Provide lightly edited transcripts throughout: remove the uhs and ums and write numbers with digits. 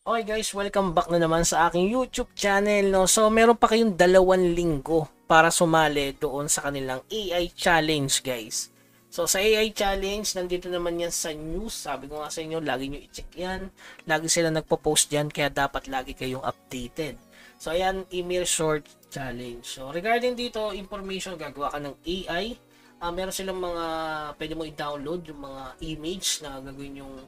Okay guys, welcome back na naman sa aking YouTube channel, no. So meron pa kayong 2 linggo para sumali doon sa kanilang AI challenge, guys. So sa AI challenge, nandito naman yan sa news. Sabi ko nga sa inyo, lagi nyo i-check yan. Lagi sila nagpo-post diyan, kaya dapat lagi kayong updated. So ayan, email short challenge. So regarding dito, information, gagawa ka ng AI. Meron silang mga pwede mo i-download yung mga image na gagawin yung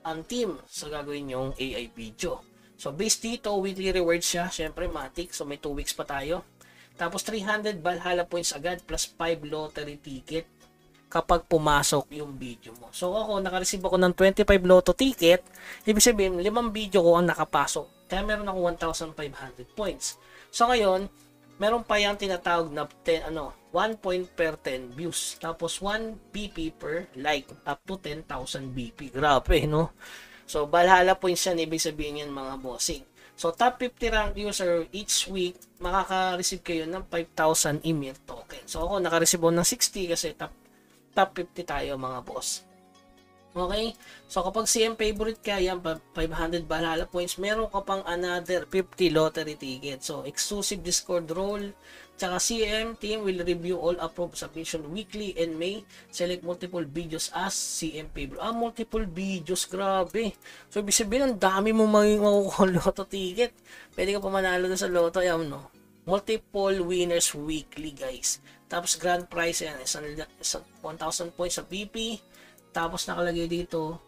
ang team sa gagawin yung AI video. So based dito, weekly rewards siya. Syempre matik, so may 2 weeks pa tayo. Tapos 300 Valhalla points agad plus 5 lottery ticket kapag pumasok yung video mo. So ako, nakareceive ako ng 25 lotto ticket. Ibig sabihin, 5 video ko ang nakapasok. Kaya meron ako 1,500 points. So ngayon, meron pa yung tinatawag na 1 point per 10 views. Tapos 1 BP per like up to 10,000 BP. Grabe, no? So, Valhalla points yan. Ibig sabihin yan, mga bossing. So, top 50 rank user each week, makaka-receive kayo ng 5,000 EMIR token. So, ako, naka-receive ako ng 60 kasi top 50 tayo, mga boss. Okay? So, kapag CM favorite ka, yan, 500 Valhalla points, meron ka pang another 50 lottery ticket. So, exclusive Discord role, tsaka CM team will review all approved submission weekly and may select multiple videos as CM favorite. Multiple videos, grabe. So, ibig sabihin, ang dami mo makukuha lotto ticket. Pwede ka pa manalo na sa lotto, yan, no? Multiple winners weekly, guys. Tapos, grand prize, yan, 1,000 points sa BP. Tapos nakalagay dito,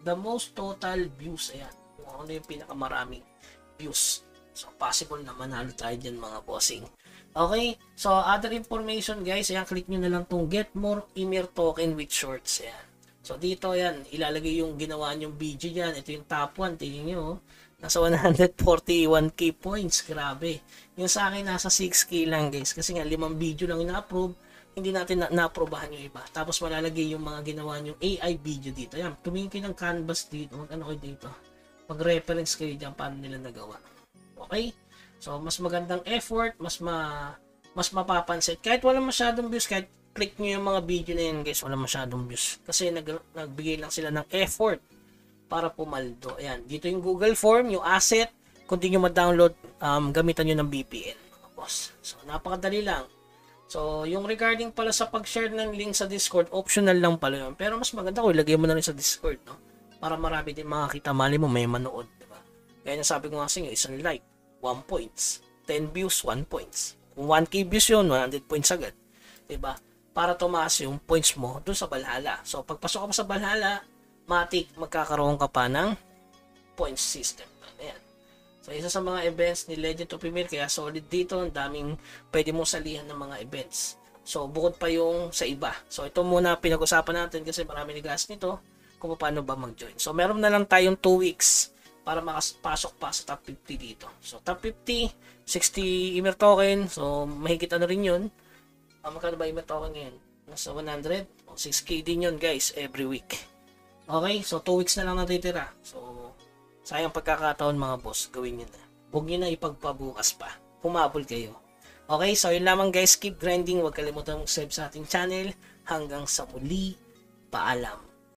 the most total views. Ayan, kung ano yung pinakamaraming views. So, possible na manalo tayo dyan, mga bossing. Okay, so other information, guys, ayan, click nyo na lang tong get more EMIR token with shorts. Ayan. So, dito, ayan, ilalagay yung ginawa nyong video dyan. Ito yung top 1, tingin nyo, nasa 141k points. Grabe. Yung sa akin, nasa 6k lang, guys. Kasi nga, 5 video lang ina-approve. Hindi natin na-aprobahan yung iba. Tapos malalagay yung mga ginawa yung AI video dito. Yan, tumingin kayo ng canvas dito. Ano kayo dito? Mag-reference kayo dyan paano nila nagawa. Okay? So, mas magandang effort, mas mapapansin. Kahit wala masyadong views, kahit click nyo yung mga video na yun, guys, wala masyadong views. Kasi nagbigay lang sila ng effort para pumaldo. Ayan, dito yung Google Form, yung asset. Kung di nyo ma-download, gamitan nyo ng VPN. Boss. So, napakadali lang. So, yung regarding pala sa pag-share ng link sa Discord, optional lang pala yun. Pero mas maganda kung ilagay mo na rin sa Discord, no? Para marami din makakita, mali mo may manood, diba? Kaya nasabi ko nga sa inyo, isang like, 1 points. 10 views, 1 points. Kung 1k views yun, 100 points agad. Diba? Para tumaas yung points mo dun sa Valhalla. So, pagpasok ka pa sa Valhalla, matik, magkakaroon ka pa ng points system. Ayan. So, isa sa mga events ni Legend of Emir, kaya solid dito, ang daming pwede mong salihan ng mga events. So, bukod pa yung sa iba. So, ito muna pinag-usapan natin kasi marami nag-ask nito kung paano ba mag-join. So, meron na lang tayong 2 weeks para makapasok pa sa top 50 dito. So, top 50, 60 Emir token. So, mahigit ano rin yun. Magkano ba Emir token ngayon? Nasa 100? 6k din yun, guys, every week. Okay? So, 2 weeks na lang natitira. So, sayang pagkakataon, mga boss, gawin nyo na. Huwag nyo na ipagpabukas pa. Pumabol kayo. Okay, so yun lamang, guys. Keep grinding. Huwag kalimutan mag-subscribe sa ating channel. Hanggang sa muli. Paalam.